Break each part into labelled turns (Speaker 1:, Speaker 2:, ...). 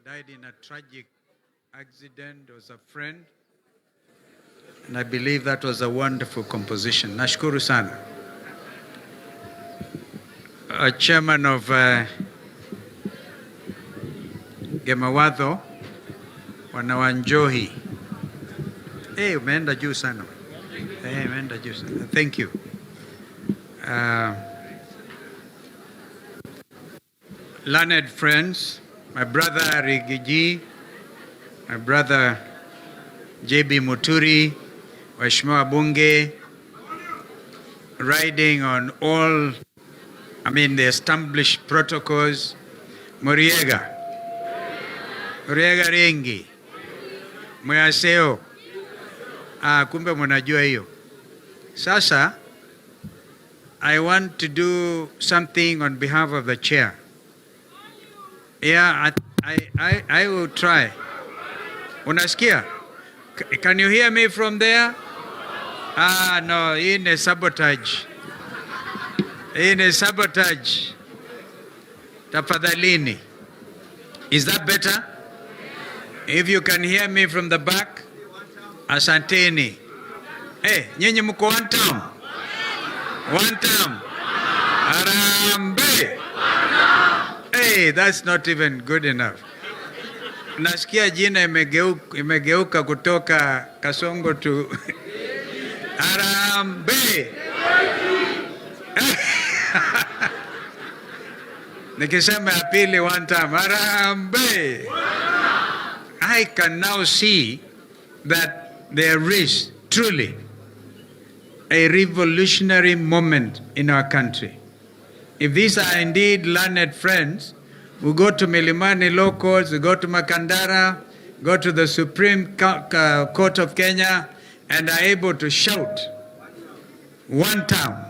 Speaker 1: died in a tragic accident, was a friend. And I believe that was a wonderful composition. Nashukuru sana. Chairman of Gemawadho, wanawanjohi. Hey, umeenda juu sana. Hey, umeenda juu sana. Thank you. Learned friends, my brother Rigiji, my brother JB Muturi, Waheshimiwa Bunge, riding on all, the established protocols. Muriega Rengi, Muyaseo. Kumbe mnajua hiyo. Sasa, I want to do something on behalf of the chair. Yeah, I will try. Unasikia? Can you hear me from there? No, hii ni sabotage. Hii ni sabotage. Tafadhalini. Is that better? If you can hear me from the back, asanteni. Hey, nyinyi mko one term? One term. Arambe. Hey, that's not even good enough. Nasikia jina imegeuka kutoka Kasongo to Arambe. Nikisema ya pili one time, Arambe. I can now see that there is truly a revolutionary moment in our country. If these are indeed learned friends, we go to Milimani Law Courts, we go to Makandara, go to the Supreme Court of Kenya, and are able to shout one time,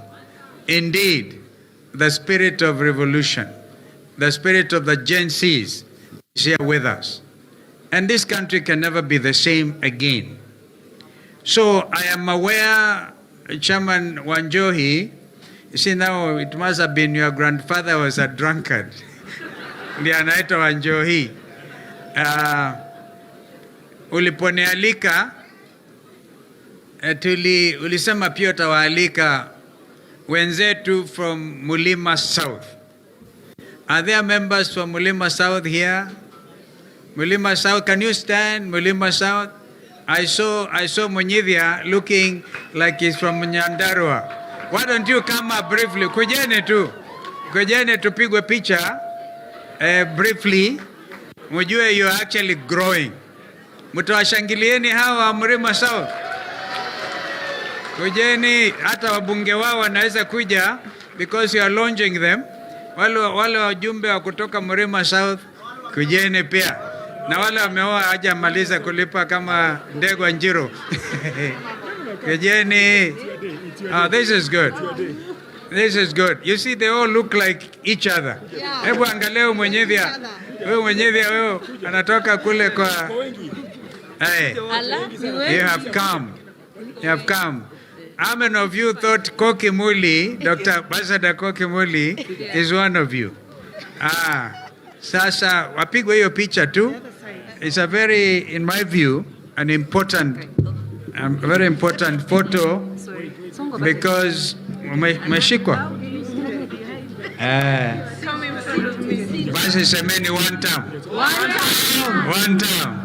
Speaker 1: indeed, the spirit of revolution, the spirit of the Gen Zs is here with us. And this country can never be the same again. So I am aware, Chairman Wanjohi, you see now it must have been your grandfather was a drunkard. Ndiye anaitwa Wanjohi. Uliponialika, ulisema pia utawaalika wenzetu from Mulima South. Are there members from Mulima South here? Mulima South, can you stand? Mulima South. I saw Munyidhia looking like he's from Nyandarua. Why don't you come up briefly? Kujene tupigwe picha briefly. Mujue you are actually growing. Mutawashangilieni hawa Mulima South. Kujeni, hata wabunge wao wanaweza kuja because you are launching them. Wale wajumbe wa kutoka Mulima South, kujeni pia. Na wale wameoa hajamaliza kulipa kama Ndegwa Njiro. Kujeni. Oh, this is good. This is good. You see, they all look like each other. Hebu angalia Mwenyevia. Wewe Mwenyevia wewe anatoka kule kwa. Hey, you have come. You have come. How many of you thought Koki Muli, Dr. Basada Koki Muli, is one of you? Sasa wapigwe hiyo picha tu. It's a very, in my view, an important, very important photo because umeshikwa. Basi semeni one time. One time.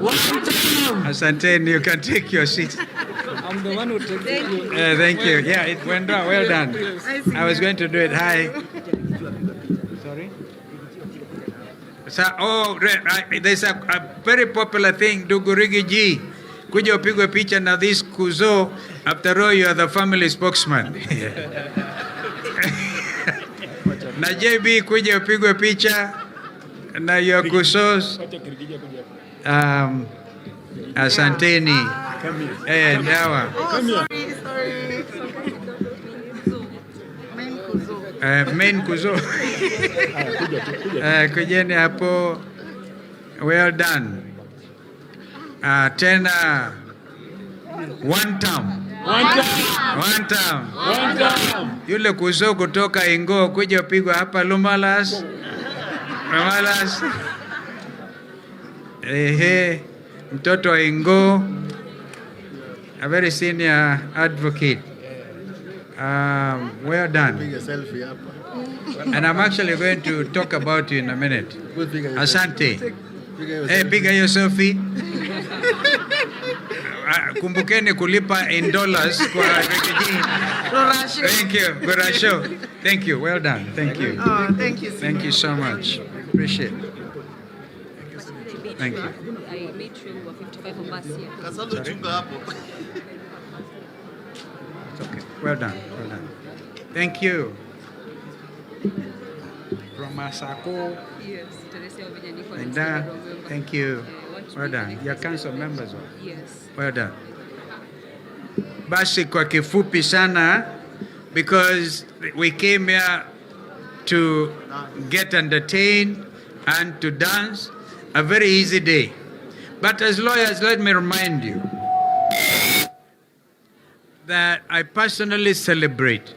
Speaker 1: Asanteni, you can take your seat.
Speaker 2: I'm the one who takes you.
Speaker 1: Thank you. Yeah, it went well done. I was going to do it. Hi. Sorry? There's a very popular thing, Dugurigi. Kuja upigwe picha na this Kuzo. After all, you are the family spokesman. Na JB kuja upigwe picha na your Kuzos. Asanteni. Ndawa.
Speaker 3: Sorry.
Speaker 1: Main Kuzo. Kujeni hapo. Well done. Tena one time. Yule Kuzo kutoka Ingo kuja pigwa hapa Lumalas. Ehe, mtoto wa Ingo, a very senior advocate. Well done. And I'm actually going to talk about you in a minute. Asante. Hey, piga hiyo selfie. Kumbukeni kulipa in dollars kwa refugee. Thank you. Gorasho. Thank you. Well done. Thank you.
Speaker 3: Oh, thank you.
Speaker 1: Thank you so much. Appreciate it. Thank you.
Speaker 4: I made sure we were 55 of us here.
Speaker 1: It's okay. Well done. Well done. Thank you. From Masako.
Speaker 4: Yes, Teresa Ovinyani,
Speaker 1: And thank you. Well done. Your council members.
Speaker 4: Yes.
Speaker 1: Well done. Basi kwa kifupi sana, because we came here to get entertained and to dance, a very easy day. But as lawyers, let me remind you that I personally celebrate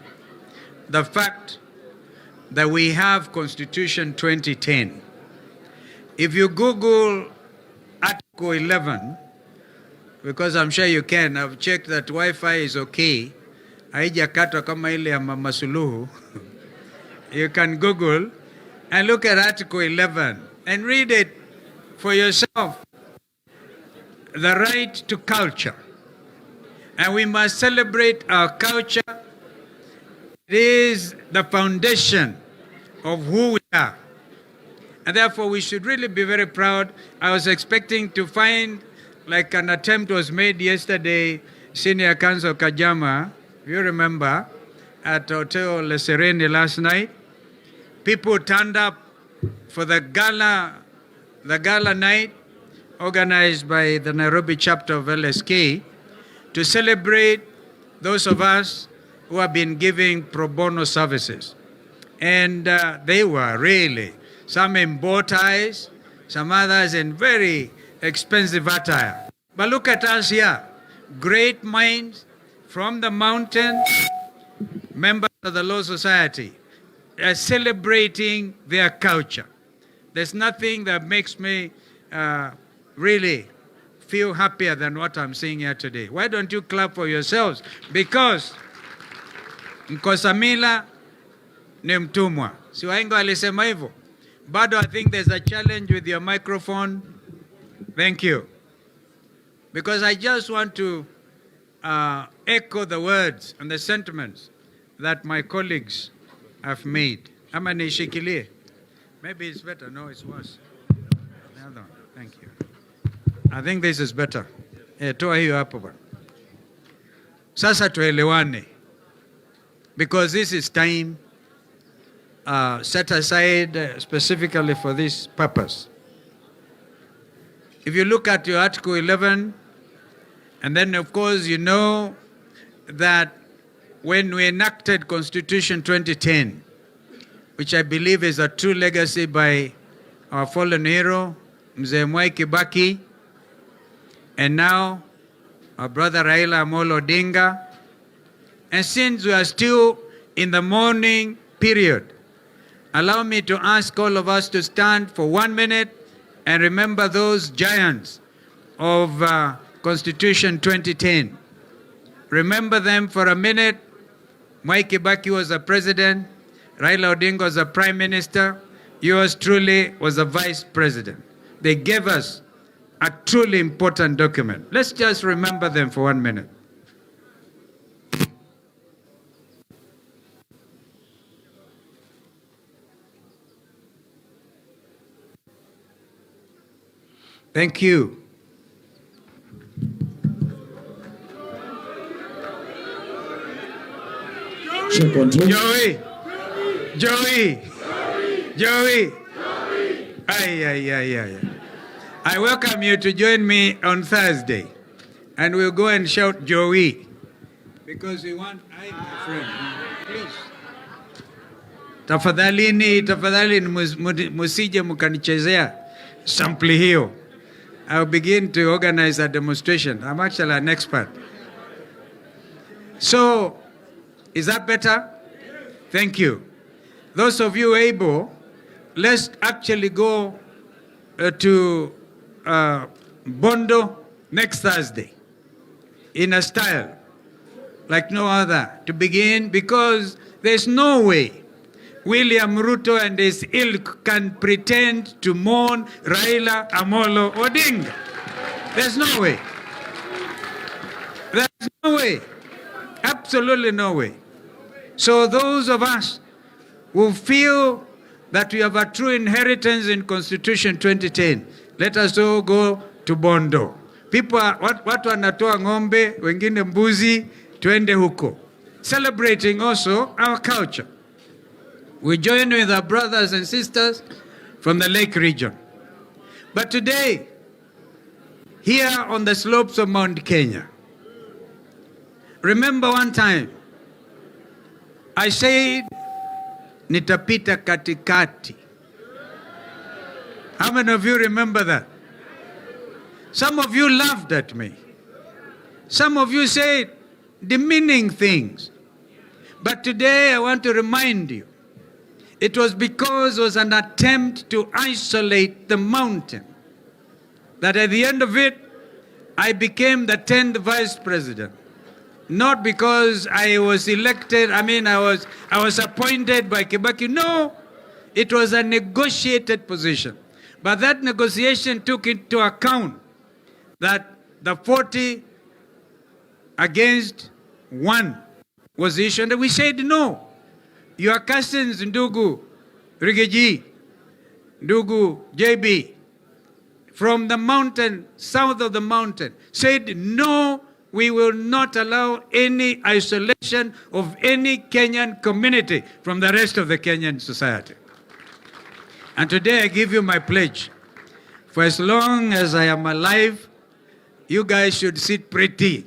Speaker 1: the fact that we have Constitution 2010. If you Google Article 11, because I'm sure you can, I've checked that Wi-Fi is okay, haijakatwa kama ile ya Mama Suluhu. You can Google and look at Article 11 and read it for yourself. The right to culture. And we must celebrate our culture. It is the foundation of who we are. And therefore, we should really be very proud. I was expecting to find, like an attempt was made yesterday, Senior Counsel Kajama, if you remember, at Hotel Le Serene last night. People turned up for the gala night organized by the Nairobi chapter of LSK to celebrate those of us who have been giving pro bono services. And they were really, some in bow ties, some others in very expensive attire. But look at us here, great minds from the mountain, members of the Law Society, celebrating their culture. There's nothing that makes me really feel happier than what I'm seeing here today. Why don't you clap for yourselves? Because Nkosamila ni mtumwa. Si wahenga walisema hivyo? Bado, I think there's a challenge with your microphone. Thank you. Because I just want to echo the words and the sentiments that my colleagues have made. Ama nishikilie? Maybe it's better. No, it's worse. Hold on. Thank you. I think this is better. Toa hiyo hapo bwana. Sasa tuelewane. Because this is time set aside specifically for this purpose. If you look at your Article 11, and then of course you know that when we enacted Constitution 2010, which I believe is a true legacy by our fallen hero, Mzee MYKE, and now our brother Raila Amolo Odinga. And since we are still in the mourning period, allow me to ask all of us to stand for 1 minute and remember those giants of Constitution 2010. Remember them for a minute. MYKE was the president. Raila Odinga was the prime minister. Yours truly was the vice president. They gave us a truly important document. Let's just remember them for 1 minute. Thank you. Joey. Ay. I welcome you to join me on Thursday. And we'll go and shout Joey. Because we want, my friend, please. Tafadhali musije mukanichezea sampli hiyo. I'll begin to organize a demonstration. I'm actually an expert. So, is that better? Thank you. Those of you able, let's actually go to Bondo next Thursday in a style like no other to begin, because there's no way William Ruto and his ilk can pretend to mourn Raila Amolo Odinga. There's no way. There's no way. Absolutely no way. So those of us who feel that we have a true inheritance in Constitution 2010, let us all go to Bondo. People are, watu wanatoa ng'ombe, wengine mbuzi, tuende huko. Celebrating also our culture. We join with our brothers and sisters from the Lake region. But today, here on the slopes of Mount Kenya, remember one time, I said, nitapita katikati. How many of you remember that? Some of you laughed at me. Some of you said demeaning things. But today I want to remind you, it was because it was an attempt to isolate the mountain that at the end of it, I became the 10th vice president. Not because I was elected, I was appointed by Kibaki. No, it was a negotiated position. But that negotiation took into account that the 40 against 1 was issued, and we said no. Your cousins, Ndugu Rigeji, Ndugu JB, from the mountain, south of the mountain, said no, we will not allow any isolation of any Kenyan community from the rest of the Kenyan society. And today I give you my pledge. For as long as I am alive, you guys should sit pretty.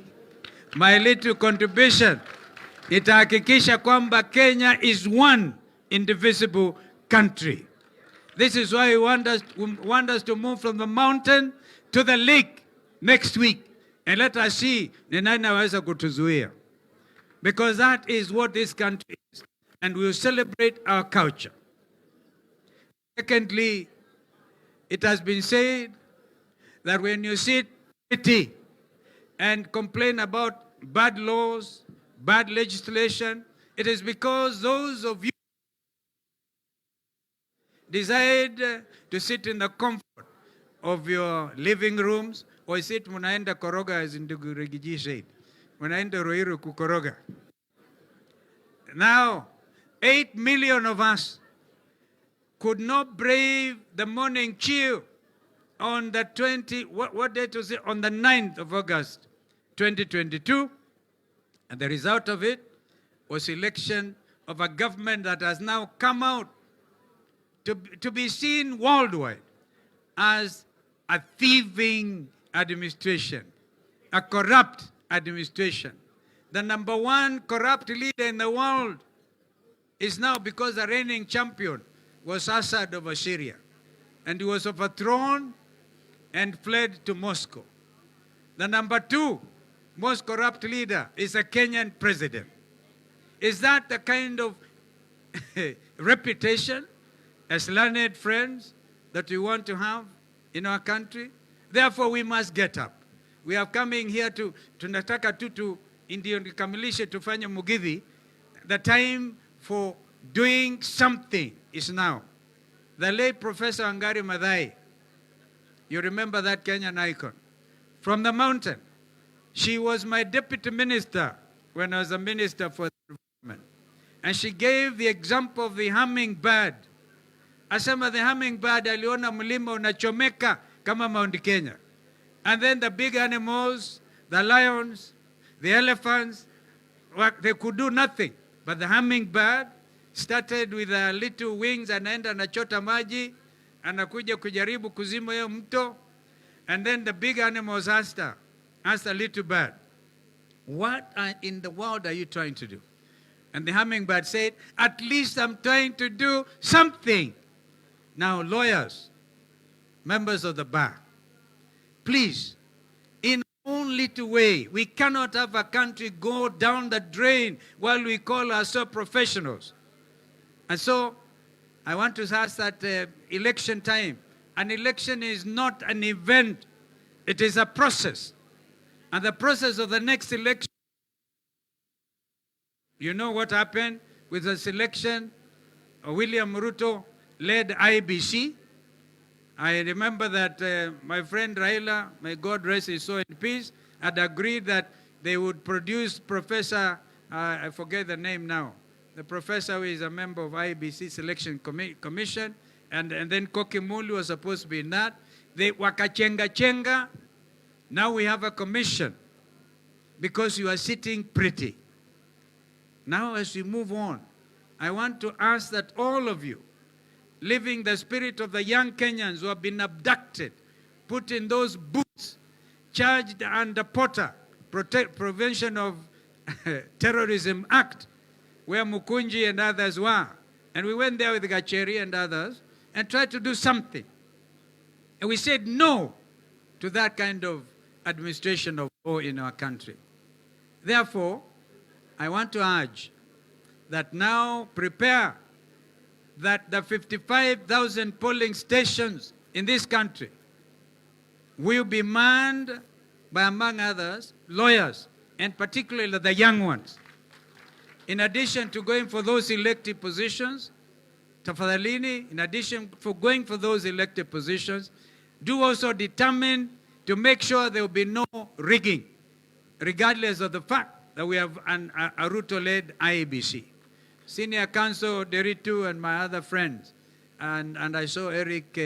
Speaker 1: My little contribution, itahakikisha kwamba Kenya is one indivisible country. This is why we want us to move from the mountain to the lake next week. And let us see ni nani anaweza kutuzuia. Because that is what this country is. And we will celebrate our culture. Secondly, it has been said that when you sit pretty and complain about bad laws, bad legislation, it is because those of you decide to sit in the comfort of your living rooms, or sit munaenda koroga, as Ndugu Rigiji said. Munaenda Ruiru kukoroga. Now, 8 million of us could not brave the morning chill on the what date was it? On the 9th of August, 2022. And the result of it was election of a government that has now come out to be seen worldwide as a thieving administration, a corrupt administration. The number 1 corrupt leader in the world is now, because the reigning champion was Assad of Syria, and he was overthrown and fled to Moscow. The number 2 most corrupt leader is a Kenyan president. Is that the kind of reputation as learned friends that we want to have in our country? Therefore, we must get up. We are coming here tunataka tu ndio nikamilishe tufanye mugithi. The time for doing something is now. The late Professor Wangari Maathai, you remember that Kenyan icon, from the mountain. She was my deputy minister when I was a minister for the environment. And she gave the example of the hummingbird. Asema the hummingbird aliona mlima unachomeka kama Mount Kenya. And then the big animals, the lions, the elephants, they could do nothing. But the hummingbird started with a little wings, anaenda anachota maji, anakuja kujaribu kuzima hiyo mto. And then the big animals asked the little bird, what in the world are you trying to do? And the hummingbird said, at least I'm trying to do something. Now, lawyers, members of the bar, please, in own little way, we cannot have a country go down the drain while we call ourselves professionals. And so, I want to ask that election time, An election is not an event, it is a process. And the process of the next election, you know what happened with the selection? William Ruto led IBC. I remember that my friend Raila, may God rest his soul in peace, had agreed that they would produce Professor, I forget the name now, the professor who is a member of IBC Selection Commission, and then Kokimulu was supposed to be in that. They wakachenga. Now we have a commission because you are sitting pretty. Now as we move on, I want to ask that all of you, living the spirit of the young Kenyans who have been abducted, put in those boots, charged under POTA, Prevention of Terrorism Act, where Mukunji and others were. And we went there with Gacheri and others and tried to do something. And we said no to that kind of administration of law in our country. Therefore, I want to urge that now prepare that the 55,000 polling stations in this country will be manned by, among others, lawyers, and particularly the young ones. In addition to going for those elected positions, tafadhalini, in addition for going for those elected positions, do also determine to make sure there will be no rigging, regardless of the fact that we have a Ruto-led IEBC. Senior Counsel Deritu and my other friends, and I saw Eric,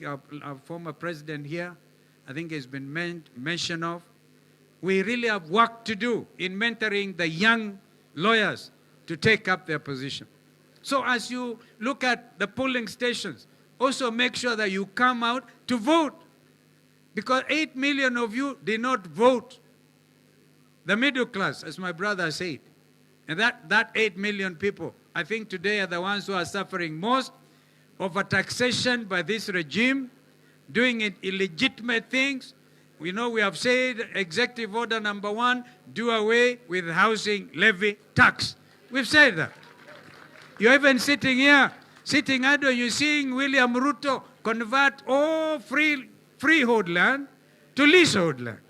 Speaker 1: our former president here, I think he's been mentioned of. We really have work to do in mentoring the young lawyers to take up their position. So as you look at the polling stations, also make sure that you come out to vote. Because 8 million of you did not vote. The middle class, as my brother said. And that 8 million people, I think today are the ones who are suffering most of a taxation by this regime, doing illegitimate things. We know we have said Executive Order number 1, do away with housing levy tax. We've said that. You're even sitting here, sitting idle, you're seeing William Ruto convert all freehold land to leasehold land.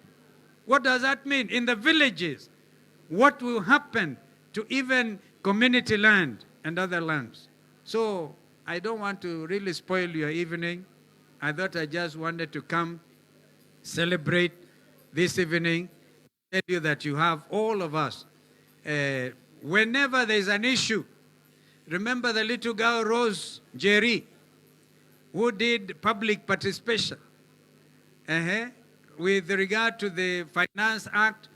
Speaker 1: What does that mean? In the villages, what will happen to even community land and other lands? So I don't want to really spoil your evening. I thought I just wanted to come celebrate this evening, tell you that you have all of us. Whenever there's an issue, remember the little girl Rose Jerry, who did public participation with regard to the Finance Act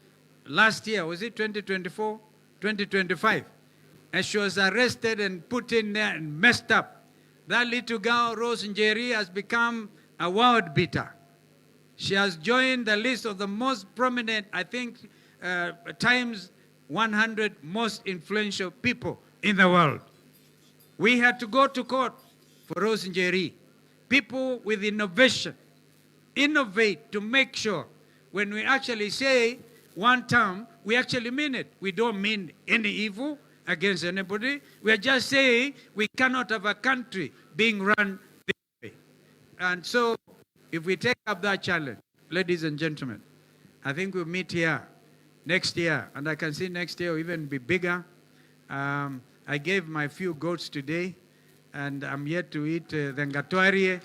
Speaker 1: last year, was it 2024? 2025. And she was arrested and put in there and messed up. That little girl, Rose Njeri, has become a world beater. She has joined the list of the most prominent, I think, times 100 most influential people in the world. We had to go to court for Rose Njeri. People with innovation, innovate to make sure when we actually say one term, we actually mean it. We don't mean any evil against anybody. We are just saying we cannot have a country being run this way. And so if we take up that challenge, ladies and gentlemen, I think we'll meet here next year. And I can see next year will even be bigger. I gave my few goats today, and I'm yet to eat the ngatwarie.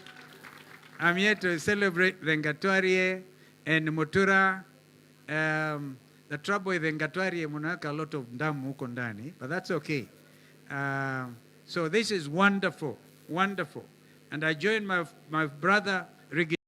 Speaker 1: I'm yet to celebrate the ngatwarie and mutura. The trouble with the ngatwarie, munaweka a lot of ndamu huko ndani, but that's okay. So this is wonderful, wonderful. And I joined my brother